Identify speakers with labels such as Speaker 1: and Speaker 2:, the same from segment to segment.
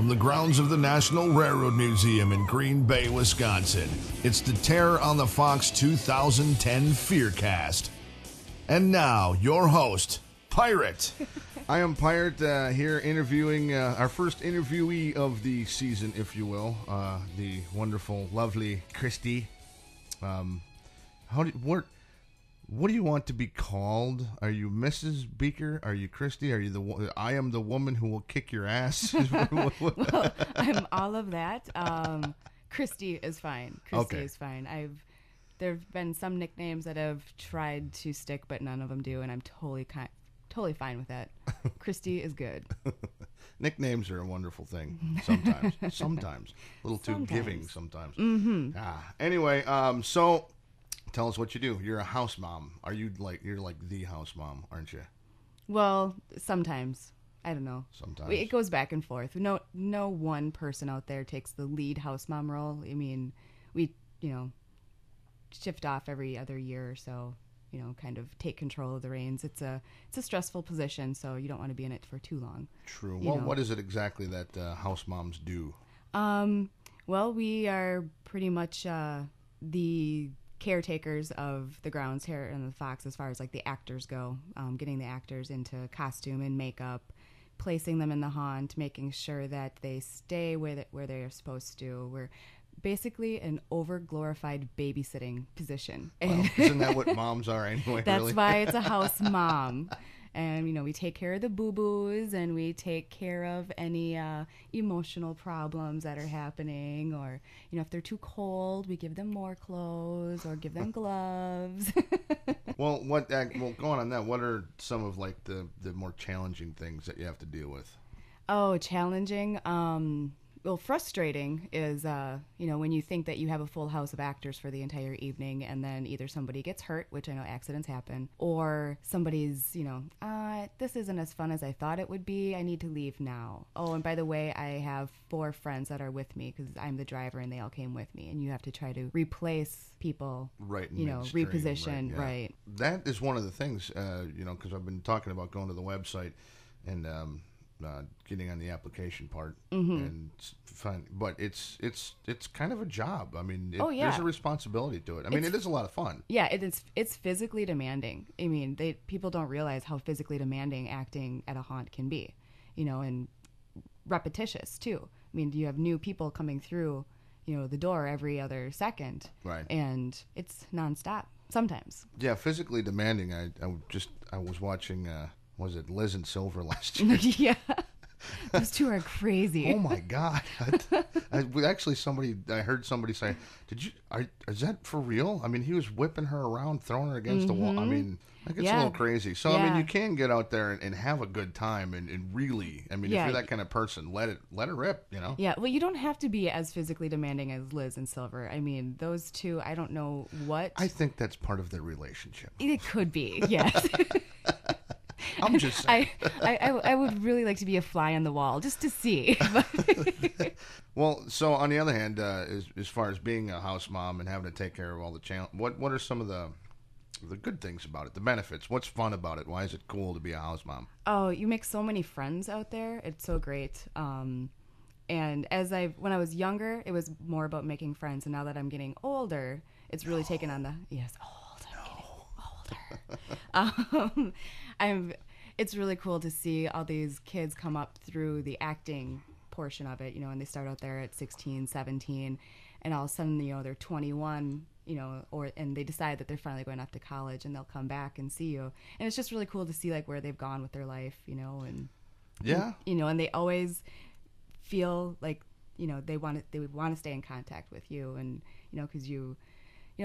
Speaker 1: from the grounds of the National Railroad Museum in Green Bay, Wisconsin. It's the Terror on the Fox 2010 Fearcast. And now, your host, Pirate.
Speaker 2: I am Pirate here interviewing our first interviewee of the season, if you will, the wonderful, lovely Kris-T. What do you want to be called? Are you Mrs. Beaker? Are you Kris-T? Are you I am the woman who will kick your ass?
Speaker 3: Well, I'm all of that. Kris-T is fine. Kris-T is fine. There've been some nicknames that have tried to stick, but none of them do, and I'm totally fine with that. Kris-T is good.
Speaker 2: Nicknames are a wonderful thing. Sometimes, a little too giving. Sometimes. Mm-hmm. Anyway, so. Tell us what you do. You're a house mom. You're like the house mom, aren't you?
Speaker 3: Well, sometimes. I don't know.
Speaker 2: Sometimes.
Speaker 3: It goes back and forth. No one person out there takes the lead house mom role. I mean, we, shift off every other year or so, kind of take control of the reins. It's a stressful position, so you don't want to be in it for too long.
Speaker 2: True. Well, what is it exactly that house moms do?
Speaker 3: Well, we are pretty much the caretakers of the grounds here in the Fox as far as like the actors go, getting the actors into costume and makeup, placing them in the haunt, making sure that they stay where they're supposed to. We're basically an over-glorified babysitting position.
Speaker 2: Well, isn't that what moms are anyway?
Speaker 3: That's
Speaker 2: really?
Speaker 3: why it's a house mom. And, we take care of the boo-boos, and we take care of any emotional problems that are happening. Or, if they're too cold, we give them more clothes or give them gloves.
Speaker 2: Well, going on that, what are some of, like, the more challenging things that you have to deal with?
Speaker 3: Oh, challenging? Well, frustrating is, when you think that you have a full house of actors for the entire evening and then either somebody gets hurt, which I know accidents happen, or somebody's, this isn't as fun as I thought it would be. I need to leave now. Oh, and by the way, I have 4 friends that are with me because I'm the driver and they all came with me. And you have to try to replace people,
Speaker 2: right?
Speaker 3: Reposition, right.
Speaker 2: That is one of the things, because I've been talking about going to the website and getting on the application part, and fun, but it's kind of a job. I mean, there's a responsibility to it. I mean, it is a lot of fun.
Speaker 3: Yeah, it's physically demanding. I mean, people don't realize how physically demanding acting at a haunt can be, and repetitious too. I mean, you have new people coming through, the door every other second,
Speaker 2: right? And
Speaker 3: it's nonstop sometimes.
Speaker 2: Yeah, physically demanding. I was watching. Was it Liz and Silver last year?
Speaker 3: Yeah. Those two are crazy.
Speaker 2: Oh my God! I heard somebody say, is that for real? I mean, he was whipping her around, throwing her against the wall. I mean, that gets a little crazy. So I mean, you can get out there and have a good time and really, I mean, if you're that kind of person, let it rip,
Speaker 3: Yeah. Well, you don't have to be as physically demanding as Liz and Silver. I mean, those two, I don't know what.
Speaker 2: I think that's part of their relationship.
Speaker 3: It could be, yes.
Speaker 2: I'm just saying.
Speaker 3: I would really like to be a fly on the wall just to see.
Speaker 2: Well, so on the other hand, as far as being a house mom and having to take care of all the what are some of the good things about it? The benefits. What's fun about it? Why is it cool to be a house mom?
Speaker 3: Oh, you make so many friends out there. It's so great. And when I was younger, it was more about making friends, and now that I'm getting older, it's really taken on the It's really cool to see all these kids come up through the acting portion of it, and they start out there at 16, 17, and all of a sudden, they're 21, and they decide that they're finally going off to college, and they'll come back and see you. And it's just really cool to see, like, where they've gone with their life, and
Speaker 2: yeah,
Speaker 3: and they always feel like, they want to stay in contact with you, and, because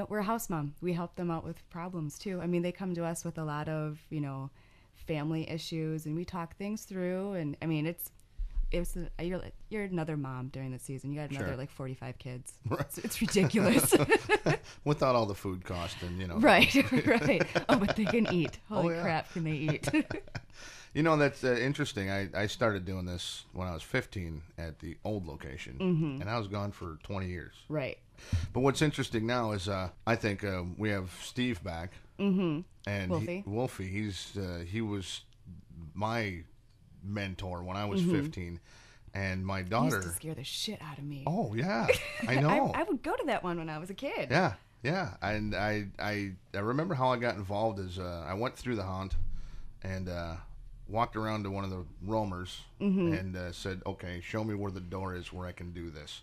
Speaker 3: we're a house mom. We help them out with problems too. I mean, they come to us with a lot of, family issues, and we talk things through. And I mean, you're another mom during the season. You got another like 45 kids.
Speaker 2: Right.
Speaker 3: It's ridiculous.
Speaker 2: Without all the food cost and
Speaker 3: Right. Oh, but they can eat. Holy crap, can they eat?
Speaker 2: That's interesting. I started doing this when I was 15 at the old location, and I was gone for 20 years.
Speaker 3: Right.
Speaker 2: But what's interesting now is I think we have Steve back, and Wolfie. He was my mentor when I was 15, And my
Speaker 3: It
Speaker 2: daughter...
Speaker 3: used to scare the shit out of me.
Speaker 2: Oh, yeah. I know.
Speaker 3: I would go to that one when I was a kid.
Speaker 2: Yeah, yeah. And I remember how I got involved is I went through the haunt and walked around to one of the roamers and said, okay, show me where the door is where I can do this.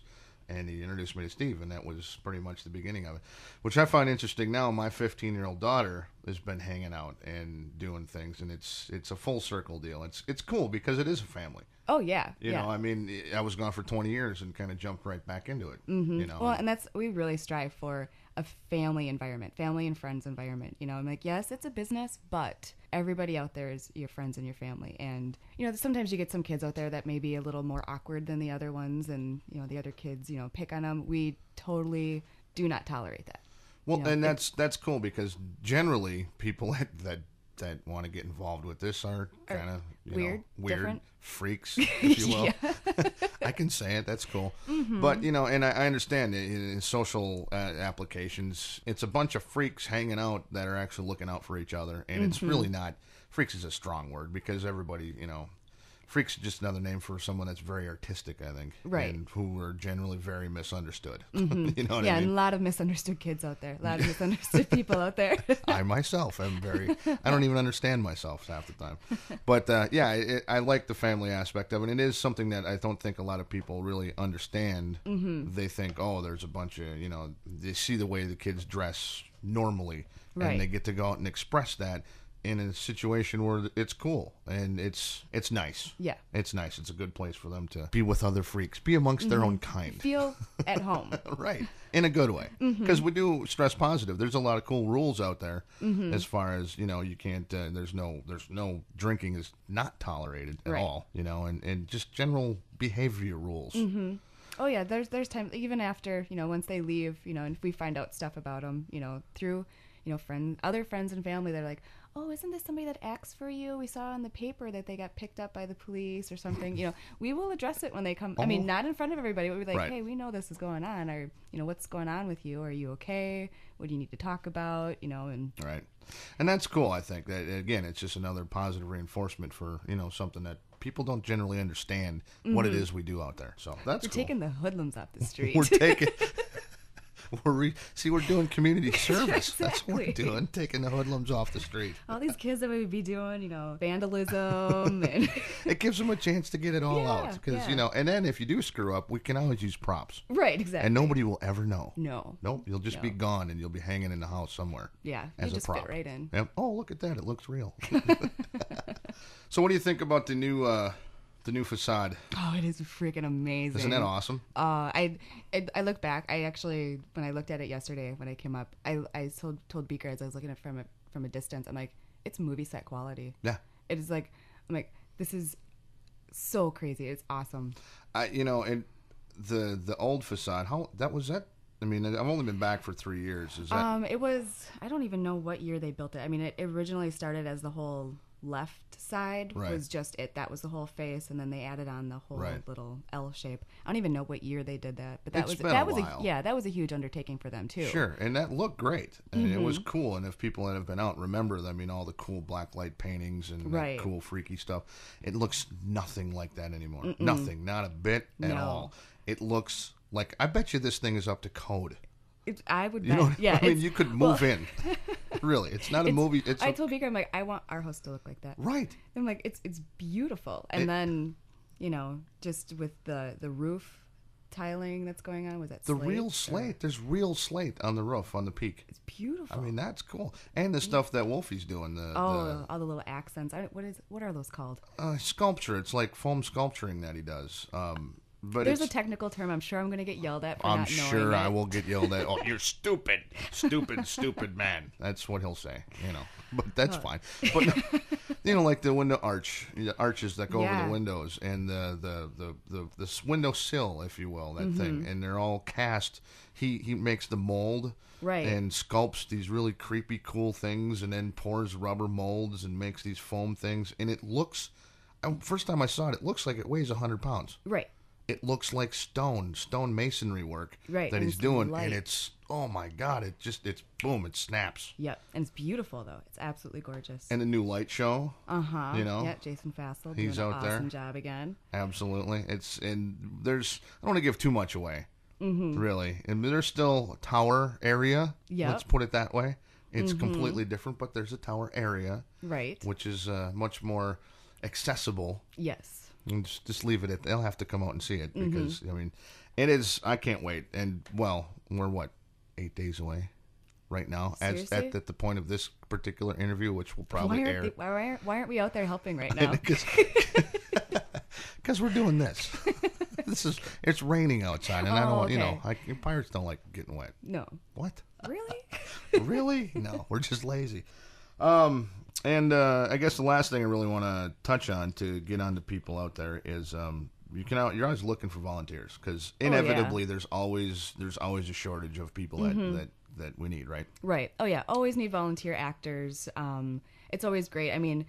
Speaker 2: And he introduced me to Steve, and that was pretty much the beginning of it, which I find interesting now. My 15-year-old daughter has been hanging out and doing things, and it's a full circle deal. It's cool because it is a family.
Speaker 3: Oh, yeah.
Speaker 2: You know, I mean, I was gone for 20 years and kind of jumped right back into it. You know,
Speaker 3: Well, and we really strive for a family environment, family and friends environment. You know, I'm like, yes, it's a business, but everybody out there is your friends and your family. And, you know, sometimes you get some kids out there that may be a little more awkward than the other ones, and, you know, the other kids, you know, pick on them. We totally do not tolerate that.
Speaker 2: well,
Speaker 3: you know,
Speaker 2: and that's cool because generally people that want to get involved with this are kind of
Speaker 3: weird, different.
Speaker 2: freaks, if you will. I can say it. That's cool. But, you know, and I understand in social applications, it's a bunch of freaks hanging out that are actually looking out for each other. And it's really not, freaks is a strong word because everybody, you know, freaks is just another name for someone that's very artistic, I think.
Speaker 3: Right.
Speaker 2: And who are generally very misunderstood. You know what I
Speaker 3: Yeah,
Speaker 2: mean?
Speaker 3: and a lot of misunderstood kids out there. A lot of misunderstood people out there.
Speaker 2: I myself am I don't even understand myself half the time. But I like the family aspect of it. It is something that I don't think a lot of people really understand. They think, oh, there's a bunch of, you know, they see the way the kids dress normally.
Speaker 3: Right.
Speaker 2: And they get to go out and express that in a situation where it's cool and it's nice.
Speaker 3: Yeah.
Speaker 2: It's nice. It's a good place for them to be with other freaks, be amongst their own kind.
Speaker 3: Feel at home.
Speaker 2: Right. In a good way. Because we do stress positive. There's a lot of cool rules out there as far as, you know, you can't, there's no drinking is not tolerated at all, you know, and just general behavior rules.
Speaker 3: Oh yeah, there's time even after, you know, once they leave, you know, and if we find out stuff about them, you know, through, you know, other friends and family, they're like, oh, isn't this somebody that acts for you? We saw in the paper that they got picked up by the police or something. You know, we will address it when they come. I mean, not in front of everybody, but we're like, hey, we know this is going on. Or, you know, what's going on with you? Are you okay? What do you need to talk about? You know, and
Speaker 2: right. And that's cool, I think. That, again, it's just another positive reinforcement for, you know, something that people don't generally understand what it is we do out there. So that's
Speaker 3: we're
Speaker 2: cool.
Speaker 3: taking the hoodlums off the street.
Speaker 2: We're taking... we're doing community service.
Speaker 3: Exactly.
Speaker 2: That's what we're doing, taking the hoodlums off the street.
Speaker 3: All these kids that would be doing, you know, vandalism. And
Speaker 2: it gives them a chance to get it all out. Because, you know, and then if you do screw up, we can always use props.
Speaker 3: Right, exactly.
Speaker 2: And nobody will ever know.
Speaker 3: No.
Speaker 2: Nope, you'll just be gone and you'll be hanging in the house somewhere.
Speaker 3: Yeah,
Speaker 2: as
Speaker 3: you just
Speaker 2: a prop.
Speaker 3: fit right in.
Speaker 2: Yep. Oh, look at that. It looks real. So what do you think about the new facade?
Speaker 3: Oh, it is freaking amazing.
Speaker 2: Isn't that awesome?
Speaker 3: I look back. I actually, when I looked at it yesterday when I came up, I told Beaker as I was looking at it from a distance, I'm like, it's movie set quality.
Speaker 2: Yeah.
Speaker 3: It is like, I'm like, this is so crazy. It's awesome.
Speaker 2: You know, and the old facade, that? I mean, I've only been back for 3 years. Is that?
Speaker 3: It was, I don't even know what year they built it. I mean, it originally started as the whole left side was just it. That was the whole face, and then they added on the whole little L shape. I don't even know what year they did that, but that was that was a huge undertaking for them too.
Speaker 2: Sure, and that looked great, and it was cool. And if people that have been out remember, I mean, all the cool black light paintings and that cool freaky stuff, it looks nothing like that anymore. Nothing, not a bit at all. It looks like, I bet you this thing is up to code.
Speaker 3: I would bet.
Speaker 2: You know,
Speaker 3: yeah,
Speaker 2: I mean, you could move in. Really, it's not a movie.
Speaker 3: I told Beaker, I'm like, I want our house to look like that.
Speaker 2: Right.
Speaker 3: I'm like, it's beautiful. And then, you know, just with the roof tiling that's going on, was that
Speaker 2: the
Speaker 3: slate?
Speaker 2: Real slate? There's real slate on the roof, on the peak.
Speaker 3: It's beautiful.
Speaker 2: I mean, that's cool. And the stuff that Wolfie's doing.
Speaker 3: All the little accents. What are those called?
Speaker 2: Sculpture. It's like foam sculpturing that he does. But
Speaker 3: there's a technical term. I'm sure I'm going to get yelled at for
Speaker 2: I'm
Speaker 3: not knowing
Speaker 2: sure
Speaker 3: it.
Speaker 2: I will get yelled at. Oh, you're stupid. Stupid man. That's what he'll say, you know. But that's fine. But, you know, like the window the arches that go over the windows and the window sill, if you will, that thing. And they're all cast. He makes the mold.
Speaker 3: Right.
Speaker 2: And sculpts these really creepy, cool things and then pours rubber molds and makes these foam things. And it looks, first time I saw it, it looks like it weighs 100 pounds.
Speaker 3: Right.
Speaker 2: it looks like stone masonry work
Speaker 3: right,
Speaker 2: that
Speaker 3: and
Speaker 2: he's doing,
Speaker 3: light.
Speaker 2: and it's, oh my God, it's boom, it snaps.
Speaker 3: Yep, and it's beautiful though. It's absolutely gorgeous.
Speaker 2: And a new light show.
Speaker 3: You know, yeah, Jason Fassel doing
Speaker 2: he's
Speaker 3: an
Speaker 2: out there.
Speaker 3: awesome job again.
Speaker 2: Absolutely, I don't want to give too much away, really. And there's still a tower area.
Speaker 3: Yep.
Speaker 2: Let's put it that way. It's completely different, but there's a tower area,
Speaker 3: right,
Speaker 2: which is much more accessible.
Speaker 3: Yes.
Speaker 2: And just leave it at, they'll have to come out and see it because, I mean, it is, I can't wait. And, well, we're 8 days away right now at the point of this particular interview, which will probably air.
Speaker 3: Why aren't we out there helping right now?
Speaker 2: Because we're doing this. It's raining outside, and I don't want,
Speaker 3: okay.
Speaker 2: pirates don't like getting wet.
Speaker 3: No.
Speaker 2: What?
Speaker 3: Really?
Speaker 2: Really? No, we're just lazy. And I guess the last thing I really want to touch on to get on to people out there is you're always looking for volunteers because inevitably there's always a shortage of people that we need, right?
Speaker 3: Right. Oh yeah, always need volunteer actors. It's always great. I mean,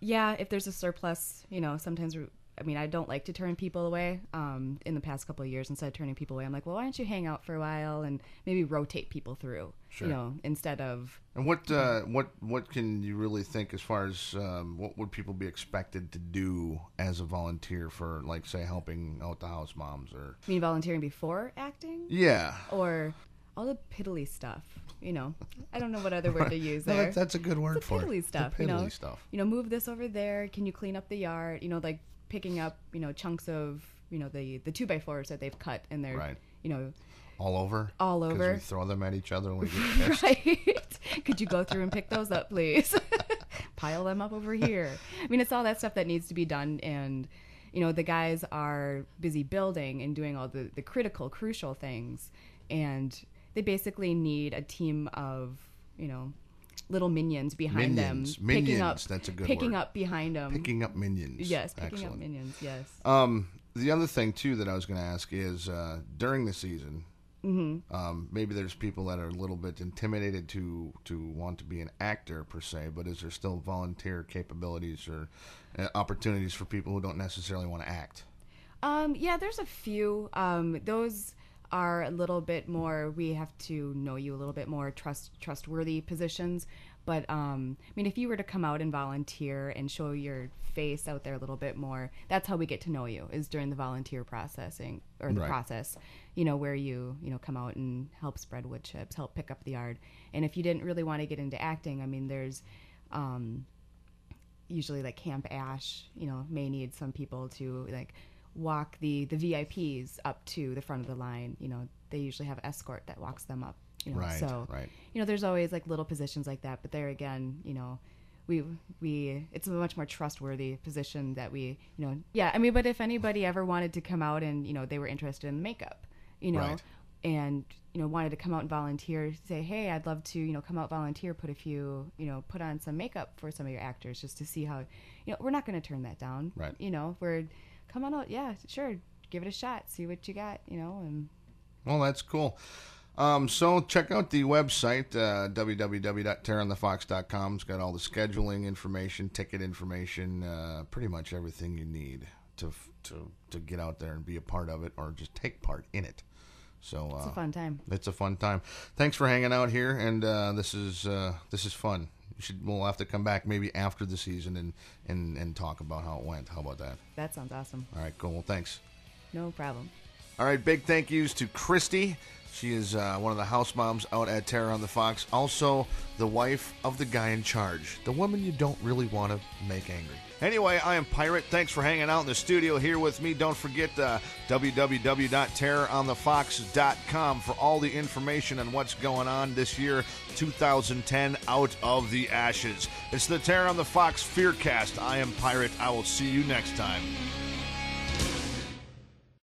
Speaker 3: yeah, if there's a surplus, sometimes I don't like to turn people away. In the past couple of years, instead of turning people away, I'm like, well, why don't you hang out for a while and maybe rotate people through, instead of.
Speaker 2: And what can you really think as far as what would people be expected to do as a volunteer for, like, say, helping out the house moms or?
Speaker 3: You mean volunteering before acting?
Speaker 2: Yeah.
Speaker 3: Or all the piddly stuff. I don't know what other word to use there.
Speaker 2: No, that's a good word for it.
Speaker 3: Piddly stuff.
Speaker 2: The piddly stuff.
Speaker 3: Move this over there. Can you clean up the yard? Like picking up, chunks of, the 2x4s that they've cut and they're,
Speaker 2: right.
Speaker 3: All over.
Speaker 2: Because we throw them at each other when we get pissed.
Speaker 3: Right. Could you go through and pick those up, please? Pile them up over here. It's all that stuff that needs to be done. And, the guys are busy building and doing all the critical, crucial things. And they basically need a team of, little minions behind them.
Speaker 2: Minions, that's a good word.
Speaker 3: Picking up behind them.
Speaker 2: Picking up minions.
Speaker 3: Yes, picking up minions, yes.
Speaker 2: The other thing, too, that I was going to ask is during the season, maybe there's people that are a little bit intimidated to want to be an actor, per se, but is there still volunteer capabilities or opportunities for people who don't necessarily want to act?
Speaker 3: Yeah, there's a few. Those are a little bit more, we have to know you a little bit more, trustworthy positions. But, if you were to come out and volunteer and show your face out there a little bit more, that's how we get to know you, is during the volunteer processing, or the process, where you come out and help spread wood chips, help pick up the yard. And if you didn't really want to get into acting, there's usually like Camp Ash, may need some people to, like, walk the VIPs up to the front of the line. They usually have escort that walks them up.
Speaker 2: Right.
Speaker 3: There's always like little positions like that. But there again, we it's a much more trustworthy position that we, but if anybody ever wanted to come out and, they were interested in makeup,
Speaker 2: right.
Speaker 3: and, wanted to come out and volunteer, say, hey, I'd love to, come out volunteer, put on some makeup for some of your actors just to see how, we're not going to turn that down.
Speaker 2: Right.
Speaker 3: We're, come on out. Yeah, sure. Give it a shot. See what you got, and.
Speaker 2: Well, that's cool. So check out the website, www.terraonthefox.com. It's got all the scheduling information, ticket information, pretty much everything you need to get out there and be a part of it or just take part in it. So
Speaker 3: it's a fun time.
Speaker 2: It's a fun time. Thanks for hanging out here, and this is fun. We'll have to come back maybe after the season and talk about how it went. How about that?
Speaker 3: That sounds awesome.
Speaker 2: All right, cool. Well, thanks.
Speaker 3: No problem.
Speaker 2: All right, big thank yous to Kris-T. She is one of the house moms out at Terror on the Fox. Also, the wife of the guy in charge. The woman you don't really want to make angry. Anyway, I am Pirate. Thanks for hanging out in the studio here with me. Don't forget www.terroronthefox.com for all the information on what's going on this year, 2010, Out of the Ashes. It's the Terror on the Fox Fearcast. I am Pirate. I will see you next time.